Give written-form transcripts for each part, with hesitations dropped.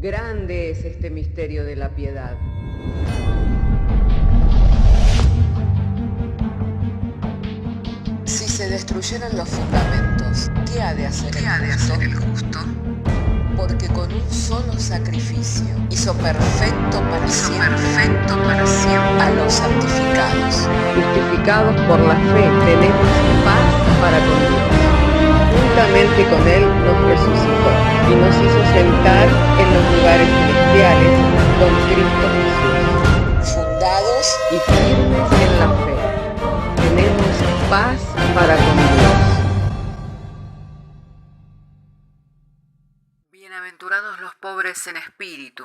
Grande es este misterio de la piedad. Si se destruyeran los fundamentos, ¿qué ha de hacer el justo? Porque con un solo sacrificio hizo perfecto para siempre a los santificados. Justificados por la fe, tenemos paz para con Dios. Juntamente con Él nos resucitó y nos hizo sentar en los lugares celestiales con Cristo Jesús. Fundados Y firmes en la fe, tenemos paz para con Dios. Bienaventurados los pobres en espíritu,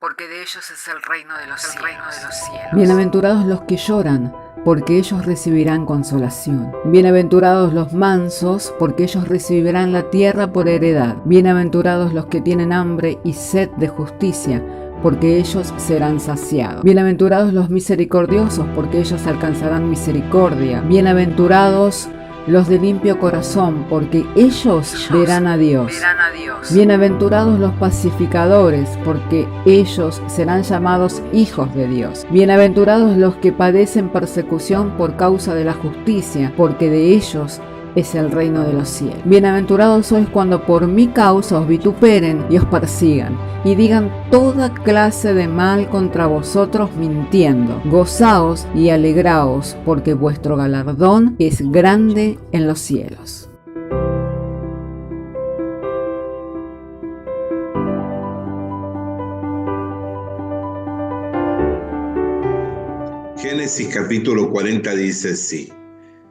porque de ellos es el reino de los cielos. Bienaventurados los que lloran, porque ellos recibirán consolación. Bienaventurados los mansos, porque ellos recibirán la tierra por heredad. Bienaventurados los que tienen hambre y sed de justicia, porque ellos serán saciados. Bienaventurados los misericordiosos, porque ellos alcanzarán misericordia. Bienaventurados los de limpio corazón, porque ellos verán a Dios. Bienaventurados los pacificadores, porque ellos serán llamados hijos de Dios. Bienaventurados los que padecen persecución por causa de la justicia, porque de ellos es el reino de los cielos. Bienaventurados sois cuando por mi causa os vituperen y os persigan, y digan toda clase de mal contra vosotros mintiendo. Gozaos y alegraos, porque vuestro galardón es grande en los cielos. Génesis capítulo 40 dice así: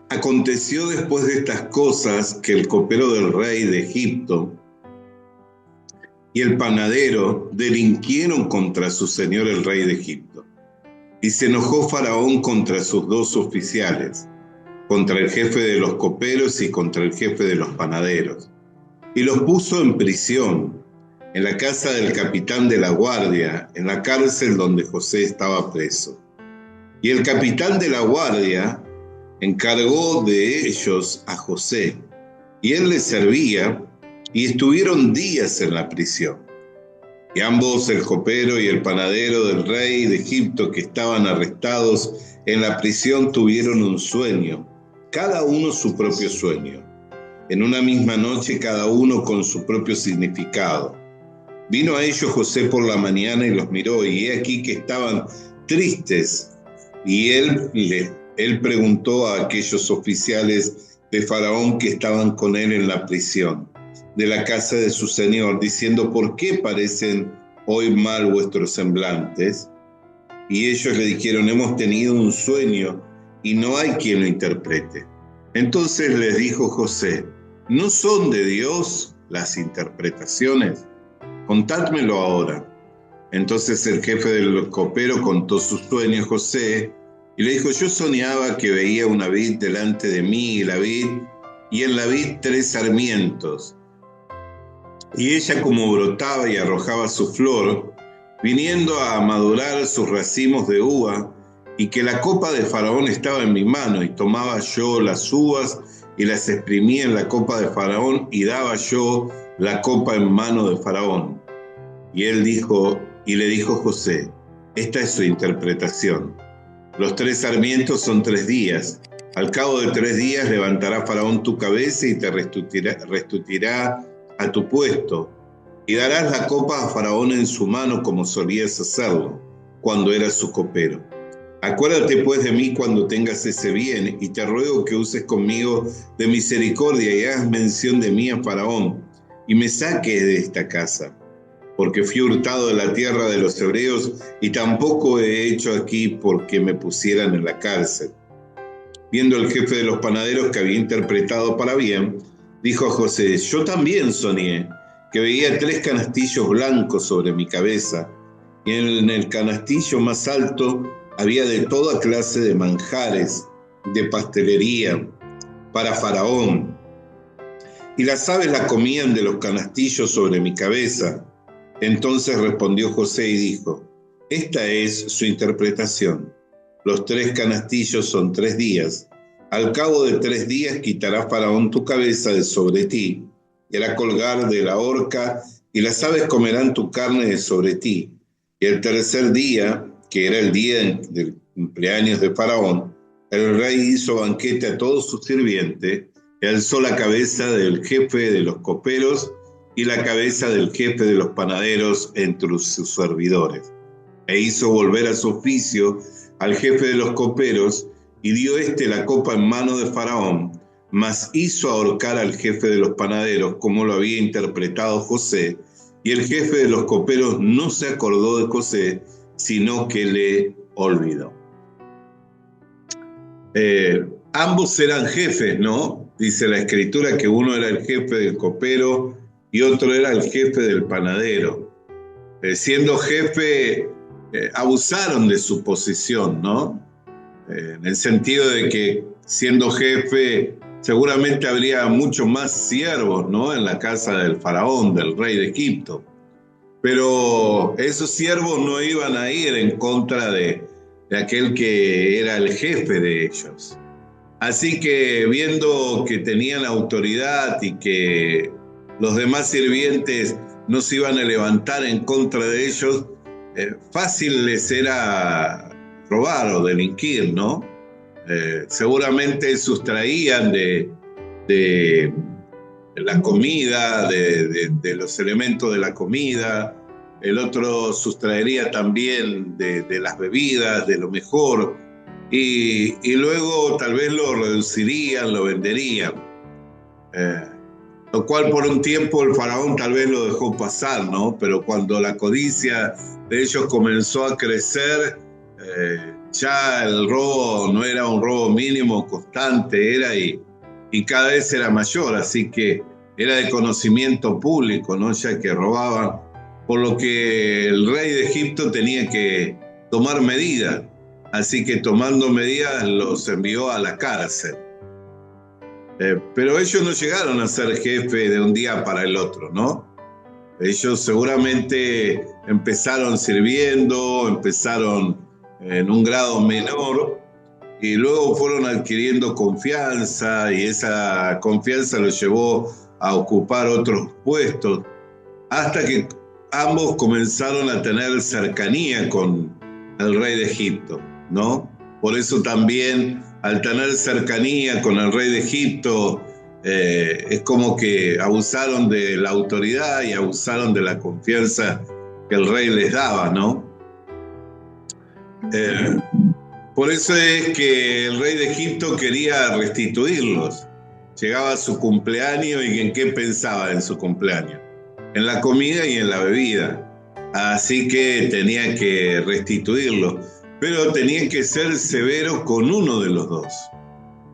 Aconteció después de estas cosas que el copero del rey de Egipto y el panadero delinquieron contra su señor el rey de Egipto. Y se enojó Faraón contra sus dos oficiales, contra el jefe de los coperos y contra el jefe de los panaderos. Y los puso en prisión, en la casa del capitán de la guardia, en la cárcel donde José estaba preso. Y el capitán de la guardia encargó de ellos a José, y él les servía, y estuvieron días en la prisión. Y ambos, el copero y el panadero del rey de Egipto, que estaban arrestados en la prisión, tuvieron un sueño, cada uno su propio sueño. En una misma noche, cada uno con su propio significado. Vino a ellos José por la mañana y los miró, y he aquí que estaban tristes. Y él preguntó a aquellos oficiales de Faraón que estaban con él en la prisión, de la casa de su señor, diciendo: ¿por qué parecen hoy mal vuestros semblantes? Y ellos le dijeron: hemos tenido un sueño y no hay quien lo interprete. Entonces les dijo José: ¿no son de Dios las interpretaciones? Contádmelo ahora. Entonces el jefe del copero contó su sueño a José y le dijo: yo soñaba que veía una vid delante de mí y en la vid 3 sarmientos. Y ella como brotaba y arrojaba su flor, viniendo a madurar sus racimos de uva, y que la copa de Faraón estaba en mi mano, y tomaba yo las uvas y las exprimía en la copa de Faraón, y daba yo la copa en mano de Faraón. Y le dijo José: esta es su interpretación. Los 3 sarmientos son 3 días. Al cabo de 3 días levantará Faraón tu cabeza y te restituirá a tu puesto. Y darás la copa a Faraón en su mano como solías hacerlo cuando eras su copero. Acuérdate pues de mí cuando tengas ese bien, y te ruego que uses conmigo de misericordia y hagas mención de mí a Faraón, y me saques de esta casa. Porque fui hurtado de la tierra de los hebreos, y tampoco he hecho aquí porque me pusieran en la cárcel. Viendo el jefe de los panaderos que había interpretado para bien, dijo a José: yo también soñé que veía 3 canastillos blancos sobre mi cabeza, y en el canastillo más alto había de toda clase de manjares, de pastelería, para Faraón. Y las aves la comían de los canastillos sobre mi cabeza. Entonces respondió José y dijo: esta es su interpretación. Los 3 canastillos son 3 días. Al cabo de 3 días quitará Faraón tu cabeza de sobre ti, y hará colgar de la horca y las aves comerán tu carne sobre ti. Y el tercer día, que era el día del cumpleaños de Faraón, el rey hizo banquete a todos sus sirvientes y alzó la cabeza del jefe de los coperos y la cabeza del jefe de los panaderos entre sus servidores. E hizo volver a su oficio al jefe de los coperos y dio la copa en mano de Faraón, mas hizo ahorcar al jefe de los panaderos como lo había interpretado José, y el jefe de los coperos no se acordó de José, sino que le olvidó. Ambos eran jefes, ¿no? Dice la escritura que uno era el jefe del copero y otro era el jefe del panadero. Siendo jefe, abusaron de su posición, ¿no? En el sentido de que siendo jefe seguramente habría mucho más siervos, ¿no? En la casa del faraón, del rey de Egipto. Pero esos siervos no iban a ir en contra de aquel que era el jefe de ellos. Así que viendo que tenían autoridad y que los demás sirvientes no se iban a levantar en contra de ellos, fácil les era robar o delinquir, ¿no? Seguramente sustraían de la comida, de los elementos de la comida. El otro sustraería también de las bebidas, de lo mejor, y luego tal vez lo reducirían, lo venderían. Lo cual por un tiempo el faraón tal vez lo dejó pasar, ¿no? Pero cuando la codicia de ellos comenzó a crecer, ya el robo no era un robo mínimo, constante era y cada vez era mayor, así que era de conocimiento público, ¿no? Ya que robaban, por lo que el rey de Egipto tenía que tomar medidas, así que tomando medidas los envió a la cárcel. Pero ellos no llegaron a ser jefe de un día para el otro, ¿no? Ellos seguramente empezaron sirviendo, empezaron en un grado menor y luego fueron adquiriendo confianza y esa confianza los llevó a ocupar otros puestos hasta que ambos comenzaron a tener cercanía con el rey de Egipto, ¿no? Por eso también al tener cercanía con el rey de Egipto, es como que abusaron de la autoridad y abusaron de la confianza que el rey les daba, ¿no? Por eso es que el rey de Egipto quería restituirlos. Llegaba su cumpleaños y ¿en qué pensaba en su cumpleaños? En la comida y en la bebida. Así que tenía que restituirlos. Pero tenían que ser severos con uno de los dos,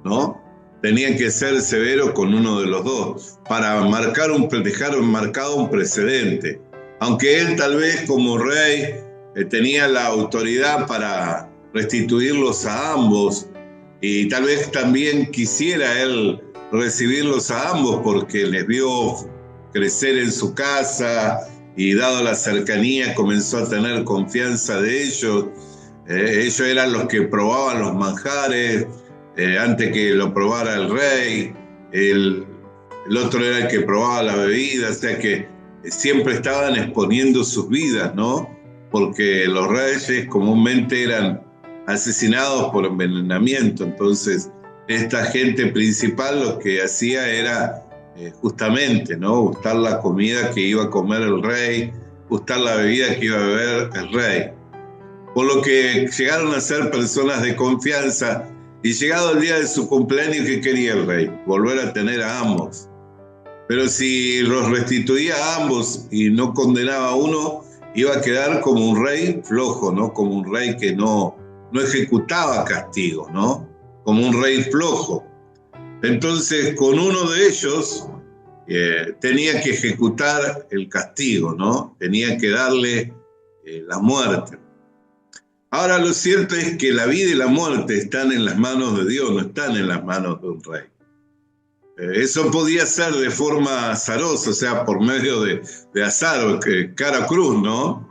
¿no? Tenían que ser severos con uno de los dos para dejar marcado un precedente. Aunque él tal vez como rey tenía la autoridad para restituirlos a ambos y tal vez también quisiera él recibirlos a ambos porque les vio crecer en su casa y dado la cercanía comenzó a tener confianza de ellos. Ellos eran los que probaban los manjares antes que lo probara el rey. El otro era el que probaba la bebida, o sea que siempre estaban exponiendo sus vidas, ¿no? Porque los reyes comúnmente eran asesinados por envenenamiento. Entonces, esta gente principal lo que hacía era justamente, ¿no? Gustar la comida que iba a comer el rey, gustar la bebida que iba a beber el rey. Por lo que llegaron a ser personas de confianza y llegado el día de su cumpleaños, ¿qué quería el rey? Volver a tener a ambos. Pero si los restituía a ambos y no condenaba a uno, iba a quedar como un rey flojo, ¿no? Como un rey que no ejecutaba castigo, ¿no? Como un rey flojo. Entonces, con uno de ellos tenía que ejecutar el castigo, ¿no? Tenía que darle la muerte. Ahora, lo cierto es que la vida y la muerte están en las manos de Dios, no están en las manos de un rey. Eso podía ser de forma azarosa, o sea, por medio de azar, cara a cruz, ¿no?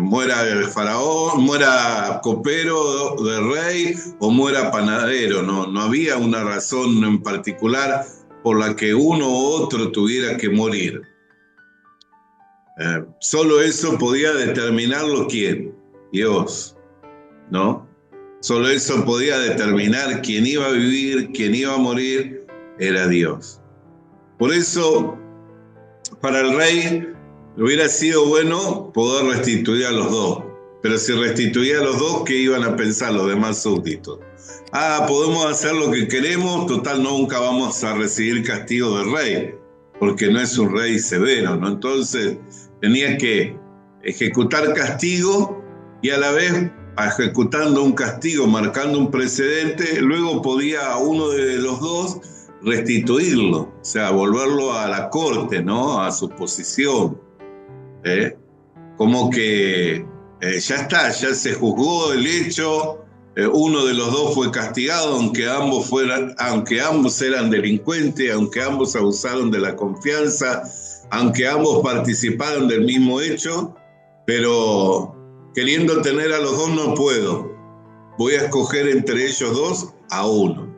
Muera el faraón, muera copero de rey o muera panadero, no había una razón en particular por la que uno u otro tuviera que morir. Solo eso podía determinarlo ¿quién? Dios, ¿no? Solo eso podía determinar quién iba a vivir, quién iba a morir, era Dios. Por eso, para el rey hubiera sido bueno poder restituir a los dos. Pero si restituía a los dos, ¿qué iban a pensar los demás súbditos? Podemos hacer lo que queremos, total nunca vamos a recibir castigo del rey, porque no es un rey severo, ¿no? Entonces tenía que ejecutar castigo y a la vez, ejecutando un castigo, marcando un precedente, luego podía a uno de los dos restituirlo, o sea, volverlo a la corte, ¿no? A su posición. Como que ya está, ya se juzgó el hecho, uno de los dos fue castigado, aunque ambos eran delincuentes, aunque ambos abusaron de la confianza, aunque ambos participaron del mismo hecho, pero queriendo tener a los dos no puedo. Voy a escoger entre ellos dos a uno.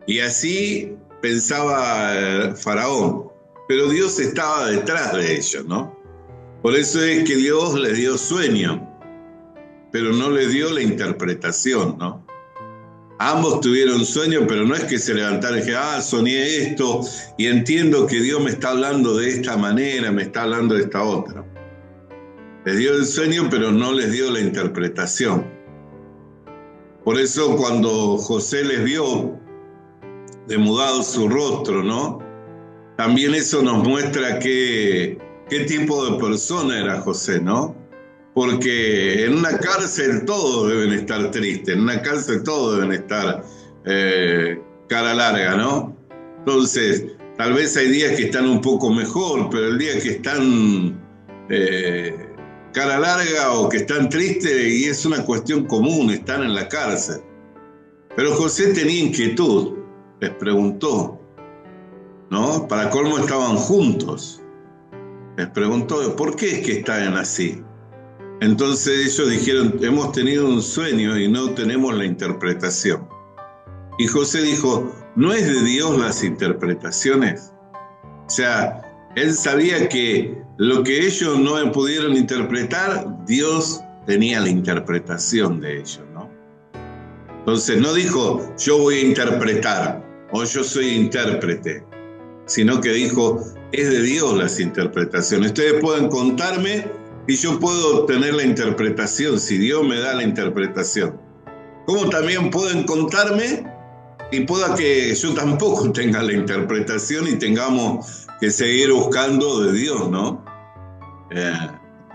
Y así pensaba Faraón, pero Dios estaba detrás de ellos, ¿no? Por eso es que Dios les dio sueño, pero no les dio la interpretación, ¿no? Ambos tuvieron sueño, pero no es que se levantaron y dijeron, soñé esto y entiendo que Dios me está hablando de esta manera, me está hablando de esta otra. Les dio el sueño, pero no les dio la interpretación. Por eso cuando José les vio demudado su rostro, ¿no? También eso nos muestra qué tipo de persona era José, ¿no? Porque en una cárcel todos deben estar tristes, en una cárcel todos deben estar cara larga, ¿no? Entonces, tal vez hay días que están un poco mejor, pero el día que están cara larga o que están tristes, y es una cuestión común, están en la cárcel. Pero José tenía inquietud, les preguntó, ¿no? Para colmo estaban juntos. Les preguntó, ¿por qué es que están así? Entonces ellos dijeron, hemos tenido un sueño y no tenemos la interpretación. Y José dijo, ¿no es de Dios las interpretaciones? O sea, él sabía que lo que ellos no pudieron interpretar, Dios tenía la interpretación de ellos, ¿no? Entonces no dijo, yo voy a interpretar o yo soy intérprete, sino que dijo, es de Dios las interpretaciones. Ustedes pueden contarme y yo puedo tener la interpretación, si Dios me da la interpretación. Como también pueden contarme y pueda que yo tampoco tenga la interpretación y tengamos que seguir buscando de Dios, ¿no?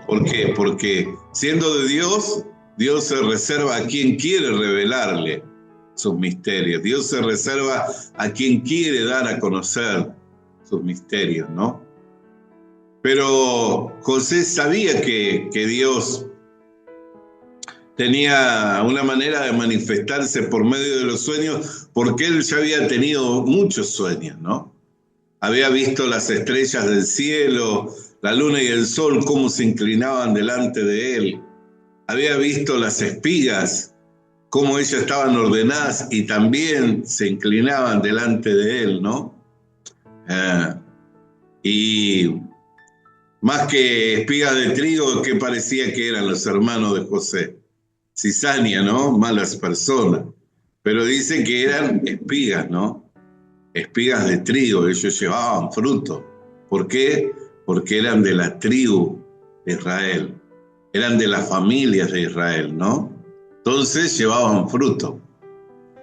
¿Por qué? Porque siendo de Dios, Dios se reserva a quien quiere revelarle sus misterios. Dios se reserva a quien quiere dar a conocer sus misterios, ¿no? Pero José sabía que Dios tenía una manera de manifestarse por medio de los sueños, porque él ya había tenido muchos sueños, ¿no? Había visto las estrellas del cielo, la luna y el sol, cómo se inclinaban delante de él. Había visto las espigas, cómo ellas estaban ordenadas y también se inclinaban delante de él, ¿no? Y más que espigas de trigo, ¿qué parecía que eran los hermanos de José? Cizaña, ¿no? Malas personas. Pero dicen que eran espigas, ¿no? Espigas de trigo, ellos llevaban fruto. ¿Por qué? Porque eran de la tribu de Israel. Eran de las familias de Israel, ¿no? Entonces llevaban fruto.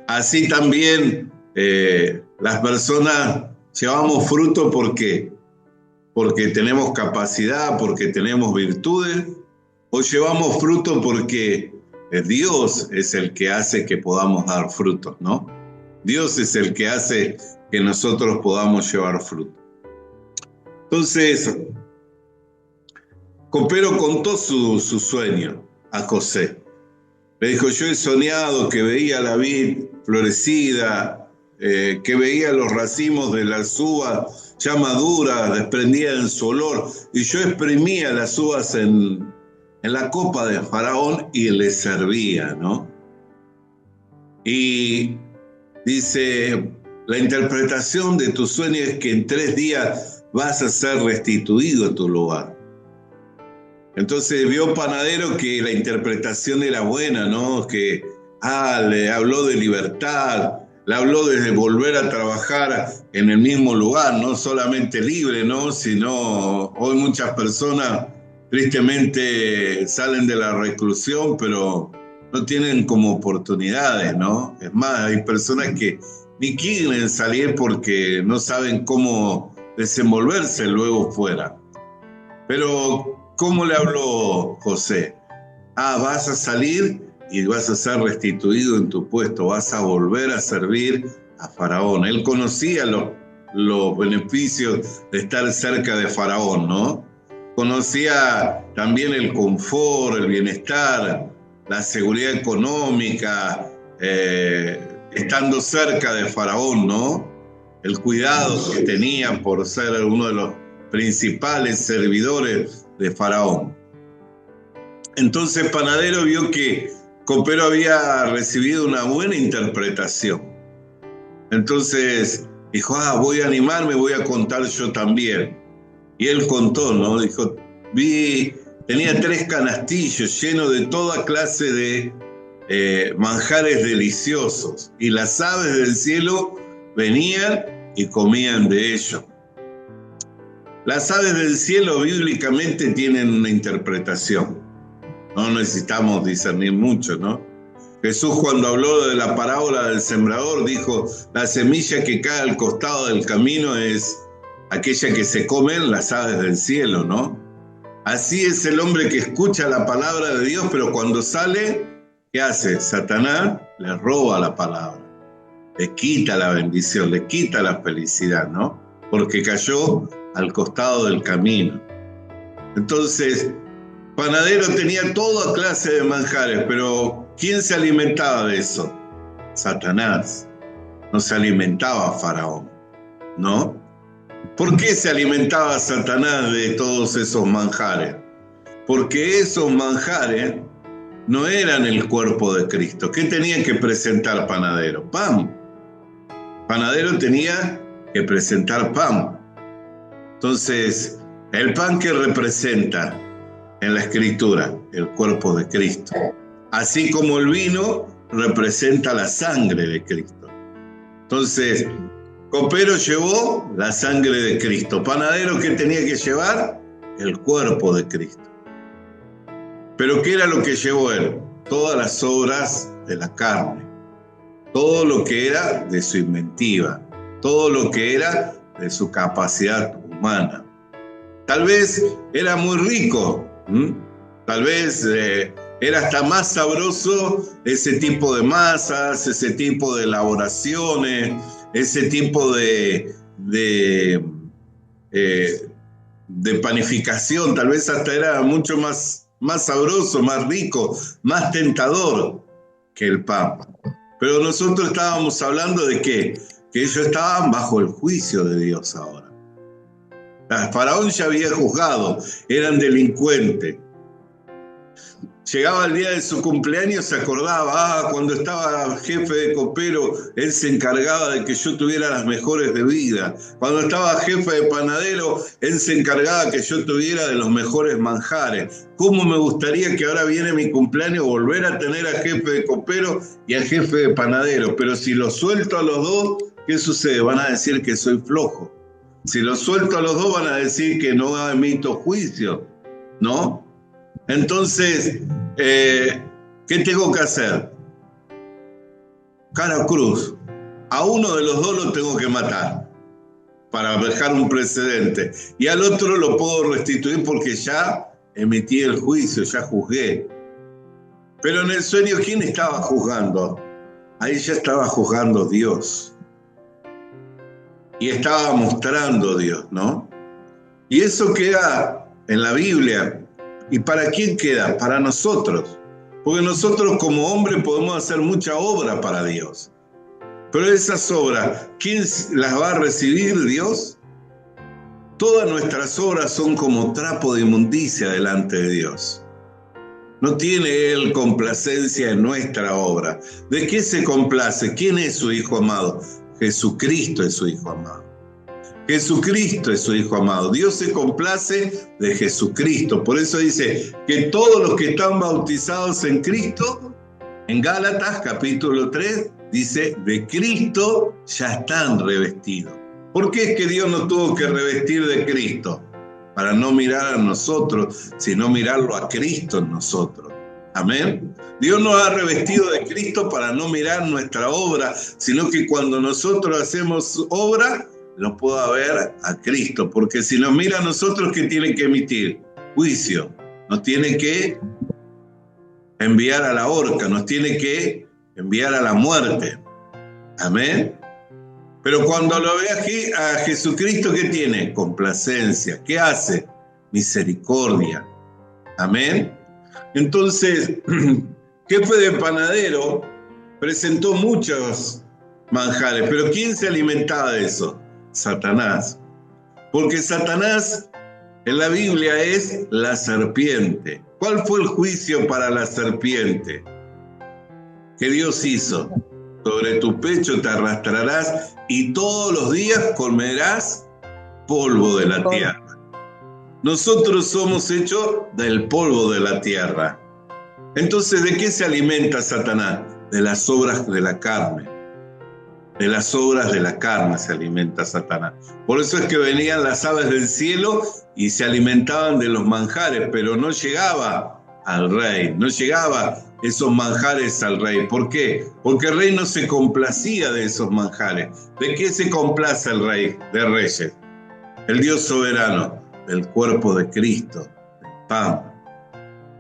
Así también las personas llevamos fruto, ¿por qué? Porque tenemos capacidad, porque tenemos virtudes, o llevamos fruto porque Dios es el que hace que podamos dar frutos, ¿no? Dios es el que hace que nosotros podamos llevar fruto. Entonces, Copero contó su sueño a José. Le dijo, yo he soñado que veía la vid florecida, que veía los racimos de las uvas ya maduras, desprendían su olor, y yo exprimía las uvas en la copa de Faraón y le servía, ¿no? Y dice, la interpretación de tu sueño es que en 3 días vas a ser restituido en tu lugar. Entonces vio Panadero que la interpretación era buena, ¿no? Que le habló de libertad, le habló de volver a trabajar en el mismo lugar, no solamente libre, ¿no? Sino hoy muchas personas tristemente salen de la reclusión, pero no tienen como oportunidades, ¿no? Es más, hay personas que ni quieren salir porque no saben cómo desenvolverse luego fuera. Pero, ¿cómo le habló José? Vas a salir y vas a ser restituido en tu puesto, vas a volver a servir a Faraón. Él conocía los beneficios de estar cerca de Faraón, ¿no? Conocía también el confort, el bienestar, la seguridad económica, estando cerca de Faraón, ¿no? El cuidado que tenía por ser uno de los principales servidores de Faraón. Entonces Panadero vio que Copero había recibido una buena interpretación. Entonces dijo, voy a animarme, voy a contar yo también. Y él contó, ¿no? Dijo, tenía 3 canastillos llenos de toda clase de manjares deliciosos. Y las aves del cielo venían y comían de ellos. Las aves del cielo bíblicamente tienen una interpretación. No necesitamos discernir mucho, ¿no? Jesús, cuando habló de la parábola del sembrador, dijo, la semilla que cae al costado del camino es aquella que se comen las aves del cielo, ¿no? Así es el hombre que escucha la palabra de Dios, pero cuando sale, ¿qué hace? Satanás le roba la palabra, le quita la bendición, le quita la felicidad, ¿no? Porque cayó al costado del camino. Entonces, Panadero tenía toda clase de manjares, pero ¿quién se alimentaba de eso? Satanás. No se alimentaba Faraón, ¿no? ¿Por qué se alimentaba Satanás de todos esos manjares? Porque esos manjares no eran el cuerpo de Cristo. ¿Qué tenía que presentar Panadero? Pan. Panadero tenía que presentar pan. Entonces, el pan que representa en la Escritura el cuerpo de Cristo, así como el vino representa la sangre de Cristo. Entonces, Copero llevó la sangre de Cristo. Panadero, ¿qué tenía que llevar? El cuerpo de Cristo. ¿Pero qué era lo que llevó él? Todas las obras de la carne, todo lo que era de su inventiva, todo lo que era de su capacidad humana. Tal vez era muy rico, tal vez era hasta más sabroso ese tipo de masas, ese tipo de elaboraciones, ese tipo de panificación, tal vez hasta era mucho más sabroso, más rico, más tentador que el pan. Pero nosotros estábamos hablando de que ellos estaban bajo el juicio de Dios ahora. Faraón ya había juzgado, eran delincuentes. Llegaba el día de su cumpleaños, se acordaba, cuando estaba jefe de copero, él se encargaba de que yo tuviera las mejores bebidas. Cuando estaba jefe de panadero, él se encargaba que yo tuviera de los mejores manjares. ¿Cómo me gustaría que ahora viene mi cumpleaños volver a tener a jefe de copero y a jefe de panadero? Pero si los suelto a los dos, ¿qué sucede? Van a decir que soy flojo. Si los suelto a los dos, van a decir que no emito juicio, ¿no? Entonces, ¿qué tengo que hacer? Cara o cruz. A uno de los dos lo tengo que matar para dejar un precedente. Y al otro lo puedo restituir porque ya emití el juicio, ya juzgué. Pero en el sueño, ¿quién estaba juzgando? Ahí ya estaba juzgando Dios. Y estaba mostrando Dios, ¿no? Y eso queda en la Biblia. ¿Y para quién queda? Para nosotros. Porque nosotros como hombres podemos hacer mucha obra para Dios. Pero esas obras, ¿quién las va a recibir? Dios. Todas nuestras obras son como trapo de inmundicia delante de Dios. No tiene Él complacencia en nuestra obra. ¿De qué se complace? ¿Quién es su Hijo amado? Jesucristo es su Hijo amado. Jesucristo es su Hijo amado. Dios se complace de Jesucristo. Por eso dice que todos los que están bautizados en Cristo, en Gálatas capítulo 3, dice, de Cristo ya están revestidos. ¿Por qué es que Dios nos tuvo que revestir de Cristo? Para no mirar a nosotros, sino mirarlo a Cristo en nosotros. Amén. Dios nos ha revestido de Cristo para no mirar nuestra obra, sino que cuando nosotros hacemos obra, nos pueda ver a Cristo. Porque si nos mira a nosotros, ¿qué tiene que emitir? Juicio. Nos tiene que enviar a la horca, nos tiene que enviar a la muerte. Amén. Pero cuando lo ve aquí a Jesucristo, ¿qué tiene? Complacencia. ¿Qué hace? Misericordia. Amén. Entonces, jefe de panadero presentó muchos manjares, pero ¿quién se alimentaba de eso? Satanás. Porque Satanás en la Biblia es la serpiente. ¿Cuál fue el juicio para la serpiente que Dios hizo? Sobre tu pecho te arrastrarás y todos los días comerás polvo de la tierra. Nosotros somos hechos del polvo de la tierra. Entonces, ¿de qué se alimenta Satanás? De las obras de la carne. De las obras de la carne se alimenta Satanás. Por eso es que venían las aves del cielo y se alimentaban de los manjares, pero no llegaba al rey, no llegaba esos manjares al rey. ¿Por qué? Porque el rey no se complacía de esos manjares. ¿De qué se complace el rey de reyes? El Dios soberano, del cuerpo de Cristo, del pan.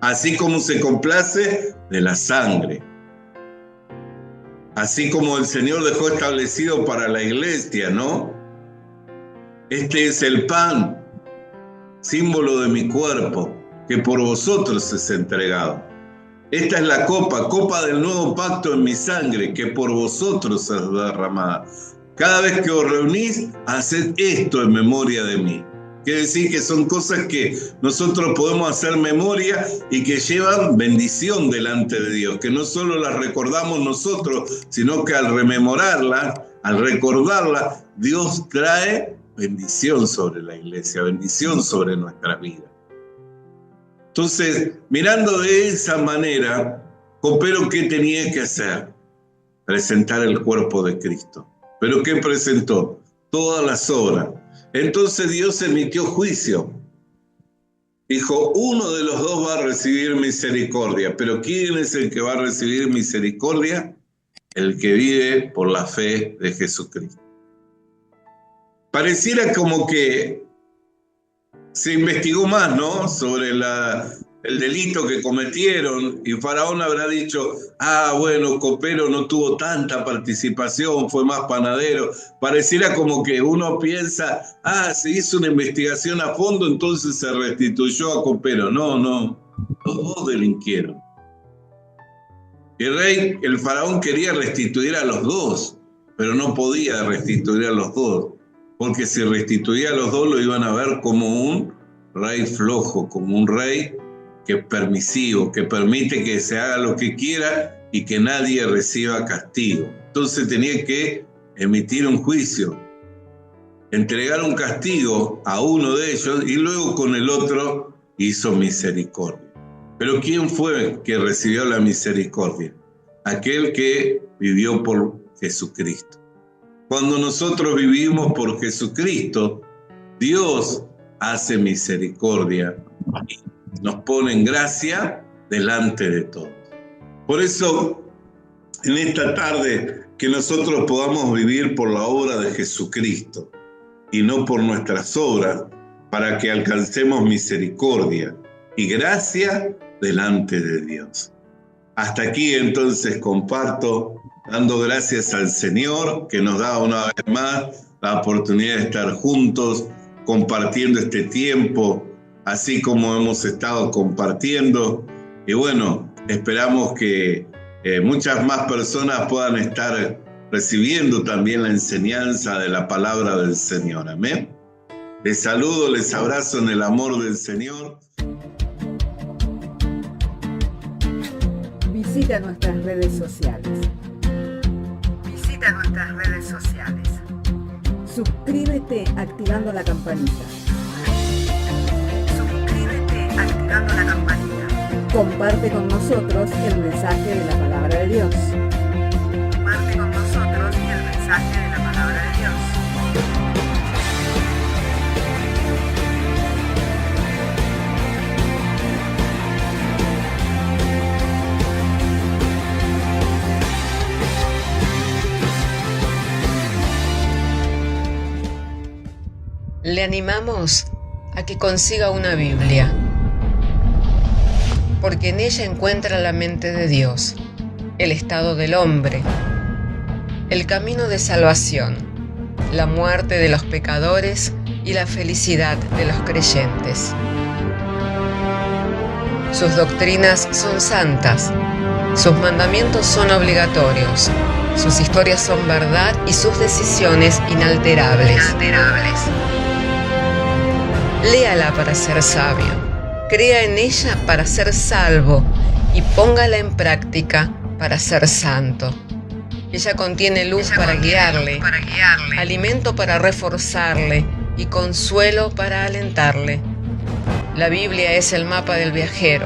Así como se complace de la sangre. Así como el Señor dejó establecido para la iglesia, ¿no? Este es el pan, símbolo de mi cuerpo, que por vosotros es entregado. Esta es la copa, copa del nuevo pacto en mi sangre, que por vosotros es derramada. Cada vez que os reunís, haced esto en memoria de mí. Quiere decir que son cosas que nosotros podemos hacer memoria y que llevan bendición delante de Dios, que no solo las recordamos nosotros, sino que al rememorarla, al recordarla, Dios trae bendición sobre la iglesia, bendición sobre nuestras vidas. Entonces, mirando de esa manera, Copero, ¿qué tenía que hacer? Presentar el cuerpo de Cristo. ¿Pero qué presentó? Todas las obras. Entonces Dios emitió juicio. Dijo, uno de los dos va a recibir misericordia. ¿Pero quién es el que va a recibir misericordia? El que vive por la fe de Jesucristo. Pareciera como que se investigó más, ¿no? Sobre el delito que cometieron, y Faraón habrá dicho, bueno, Copero no tuvo tanta participación, fue más panadero. Pareciera como que uno piensa, se hizo una investigación a fondo, entonces se restituyó a Copero. No, los dos delinquieron. El Faraón quería restituir a los dos, pero no podía restituir a los dos, porque si restituía a los dos lo iban a ver como un rey flojo, como un rey que es permisivo, que permite que se haga lo que quiera y que nadie reciba castigo. Entonces tenía que emitir un juicio, entregar un castigo a uno de ellos y luego con el otro hizo misericordia. Pero ¿quién fue que recibió la misericordia? Aquel que vivió por Jesucristo. Cuando nosotros vivimos por Jesucristo, Dios hace misericordia y nos pone en gracia delante de todos. Por eso, en esta tarde, que nosotros podamos vivir por la obra de Jesucristo y no por nuestras obras, para que alcancemos misericordia y gracia delante de Dios. Hasta aquí entonces comparto, dando gracias al Señor que nos da una vez más la oportunidad de estar juntos, compartiendo este tiempo, así como hemos estado compartiendo. Y bueno, esperamos que muchas más personas puedan estar recibiendo también la enseñanza de la palabra del Señor. Amén. Les saludo, les abrazo en el amor del Señor. Visita nuestras redes sociales. Suscríbete activando la campanita. Comparte con nosotros el mensaje de la palabra de Dios. Le animamos a que consiga una Biblia, porque en ella encuentra la mente de Dios, el estado del hombre, el camino de salvación, la muerte de los pecadores y la felicidad de los creyentes. Sus doctrinas son santas, sus mandamientos son obligatorios, sus historias son verdad y sus decisiones inalterables. Léala para ser sabio, crea en ella para ser salvo y póngala en práctica para ser santo. Ella contiene luz para guiarle, alimento para reforzarle y consuelo para alentarle. La Biblia es el mapa del viajero,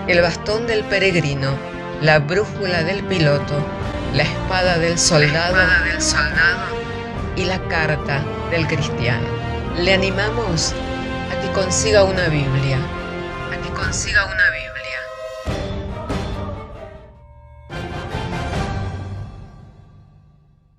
el bastón del peregrino, la brújula del piloto, la espada del soldado y la carta del cristiano. Le animamos a que consiga una Biblia,